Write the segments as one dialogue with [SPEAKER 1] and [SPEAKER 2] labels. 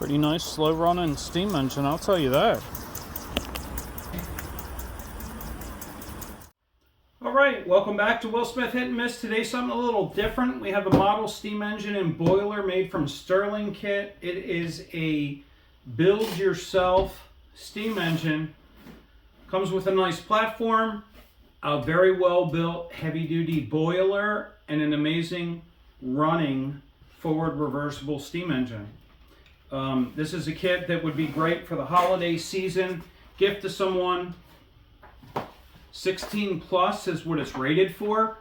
[SPEAKER 1] Pretty nice slow running steam engine, I'll tell you that. Alright, welcome back to Will Smith Hit and Miss. Today something a little different. We have a model steam engine and boiler made from StirlingKit. It is a build yourself steam engine. Comes with a nice platform, a very well built heavy duty boiler, and an amazing running forward reversible steam engine. This is a kit that would be great for the holiday season. Gift to someone. 16 plus is what it's rated for.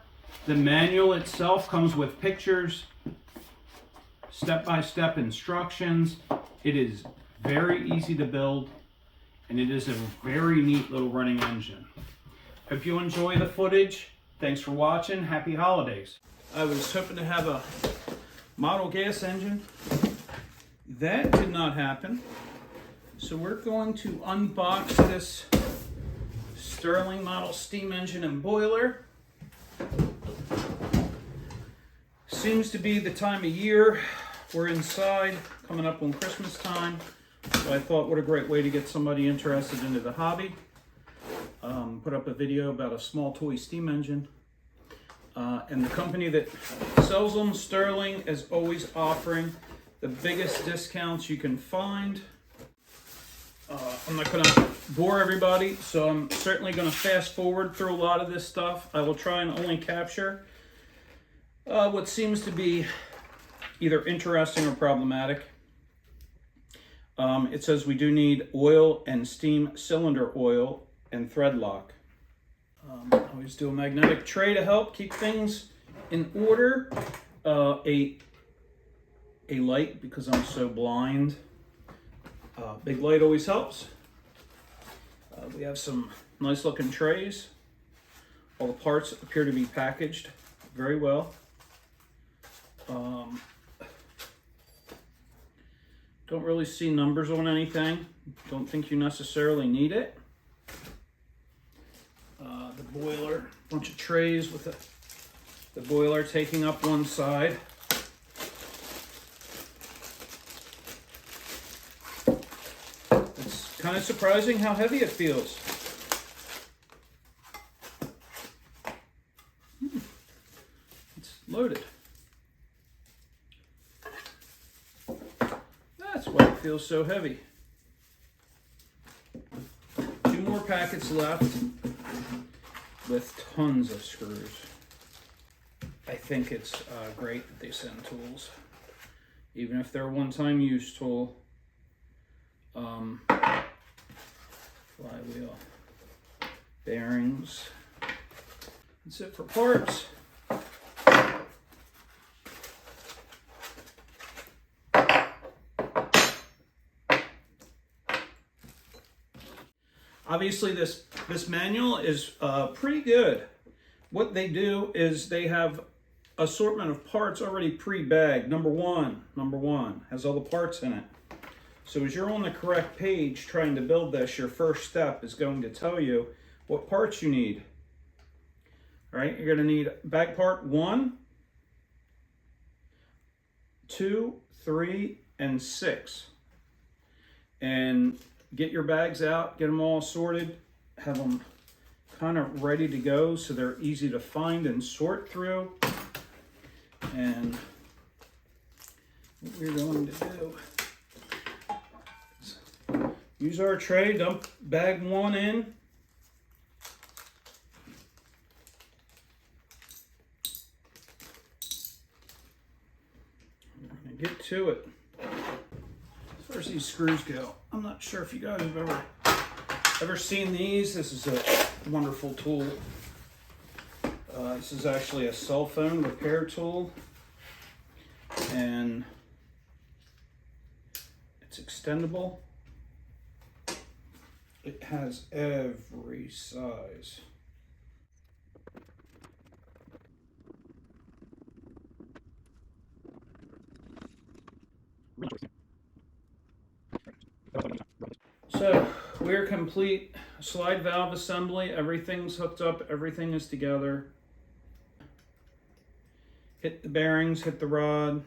[SPEAKER 1] The manual itself comes with pictures, step-by-step instructions. It is very easy to build, and it is a very neat little running engine. Hope you enjoy the footage. Thanks for watching. Happy holidays. I was hoping to have a model gas engine. That did not happen. So we're going to unbox this Stirling model steam engine and boiler. Seems to be the time of year. We're inside, coming up on Christmas time. So I thought, what a great way to get somebody interested into the hobby. Put up a video about a small toy steam engine. And the company that sells them, Stirling, is always offering the biggest discounts you can find. I'm not going to bore everybody, so I'm certainly going to fast forward through a lot of this stuff. I will try and only capture what seems to be either interesting or problematic. It says we do need oil and steam cylinder oil and thread lock. I always do a magnetic tray to help keep things in order. A light, because I'm so blind. Big light always helps. We have some nice looking trays. All the parts appear to be packaged very well. Don't really see numbers on anything. Don't think you necessarily need it. The boiler, bunch of trays with the boiler taking up one side. It's kind of surprising how heavy it feels. It's loaded. That's why it feels so heavy. 2 more packets left with tons of screws. I think it's great that they send tools, even if they're a one-time use tool. Flywheel, bearings. That's it for parts. Obviously this manual is pretty good. What they do is they have assortment of parts already pre-bagged. Number one has all the parts in it. So as you're on the correct page trying to build this, your first step is going to tell you what parts you need. All right, you're going to need bag part 1, 2, 3, and 6. And get your bags out, get them all sorted, have them kind of ready to go so they're easy to find and sort through. And what we're going to do is use our tray, dump bag 1 in. We're going to get to it. As far as these screws go, I'm not sure if you guys have ever seen these. This is a wonderful tool. This is actually a cell phone repair tool, and it's extendable. It has every size. So we're complete. Slide valve assembly, everything's hooked up, everything is together. Hit the bearings, hit the rod.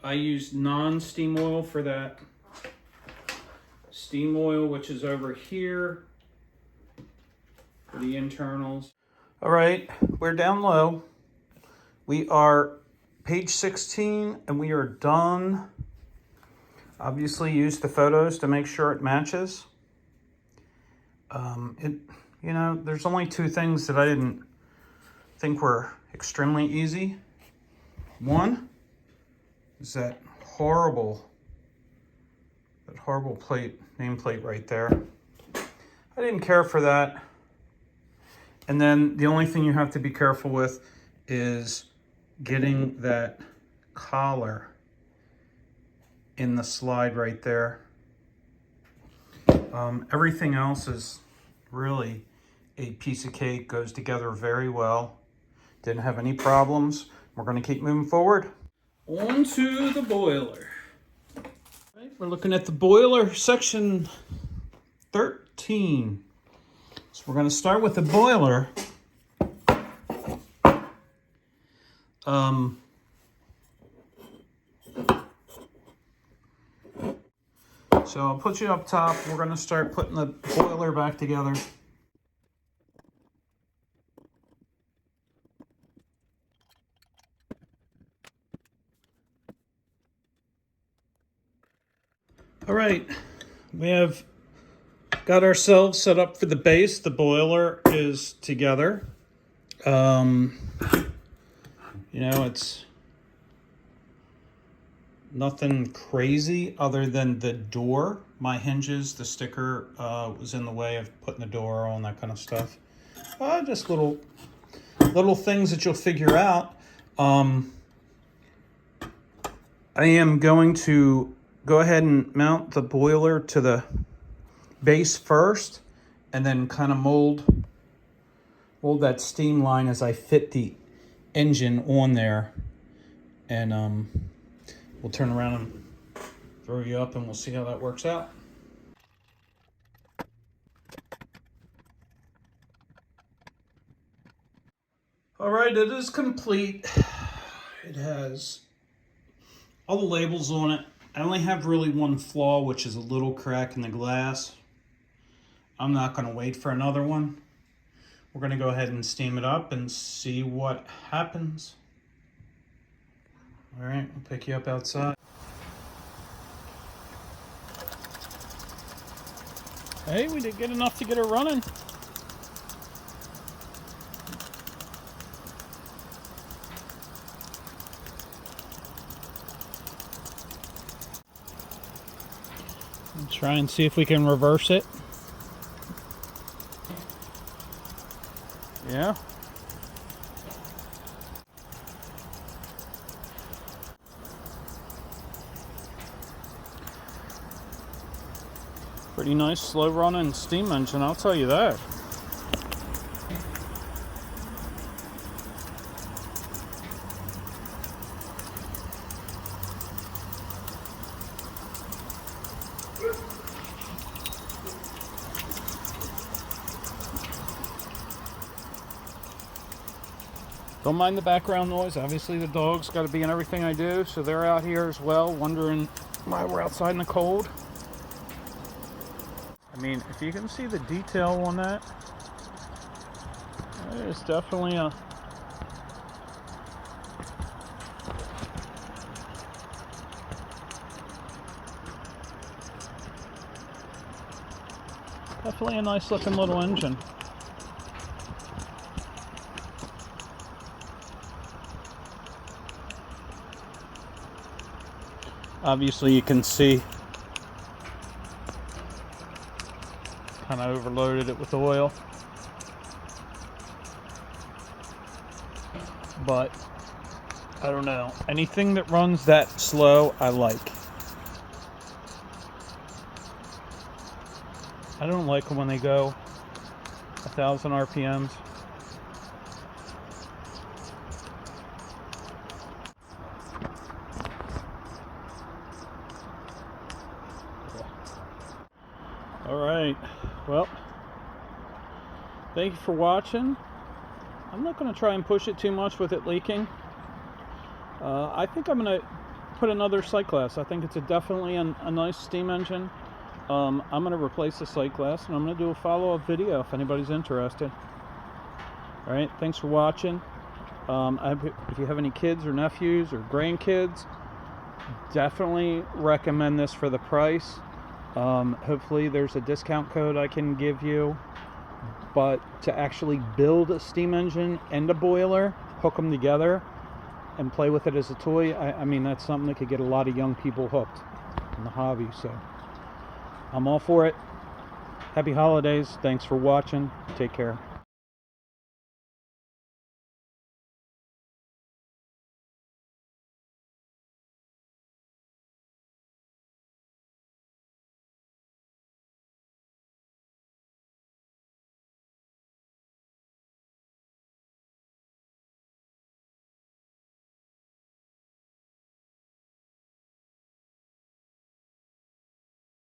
[SPEAKER 1] I used non-steam oil for that. Steam oil, which is over here for the internals. All right, we're down low. We are page 16 and we are done. Obviously use the photos to make sure it matches. You know, there's only two things that I didn't think were extremely easy. One is that horrible nameplate right there. I didn't care for that. And then the only thing you have to be careful with is getting that collar in the slide right there. Everything else is really a piece of cake, goes together very well. Didn't have any problems. We're going to keep moving forward. On to the boiler. Right, we're looking at the boiler section 13. So we're going to start with the boiler. So I'll put you up top. We're going to start putting the boiler back together. All right, we have got ourselves set up for the base. The boiler is together. You know, it's nothing crazy other than the door. My hinges, the sticker was in the way of putting the door on, that kind of stuff. Just little things that you'll figure out. I am going to go ahead and mount the boiler to the base first, and then kind of mold that steam line as I fit the engine on there. And we'll turn around and throw you up and we'll see how that works out. All right, it is complete. It has all the labels on it. I only have really one flaw, which is a little crack in the glass. I'm not going to wait for another one. We're going to go ahead and steam it up and see what happens. All right, we'll pick you up outside. Hey, we did get enough to get her running. Let's try and see if we can reverse it. Yeah. Pretty nice slow running steam engine, I'll tell you that. Don't mind the background noise. Obviously the dog's got to be in everything I do, so they're out here as well, wondering why we're outside in the cold. I mean, if you can see the detail on that, it's definitely a nice looking little engine. Obviously you can see kind of overloaded it with oil, but I don't know, anything that runs that slow I like. I don't like them when they go 1,000 RPMs. Alright, well, thank you for watching. I'm not going to try and push it too much with it leaking. I think I'm going to put another sight glass. I think it's definitely a nice steam engine. I'm going to replace the sight glass, and I'm going to do a follow-up video if anybody's interested. All right, thanks for watching. If you have any kids or nephews or grandkids, definitely recommend this for the price. Hopefully there's a discount code I can give you. But to actually build a steam engine and a boiler, hook them together, and play with it as a toy, I mean, that's something that could get a lot of young people hooked in the hobby. So I'm all for it. Happy holidays. Thanks for watching. Take care.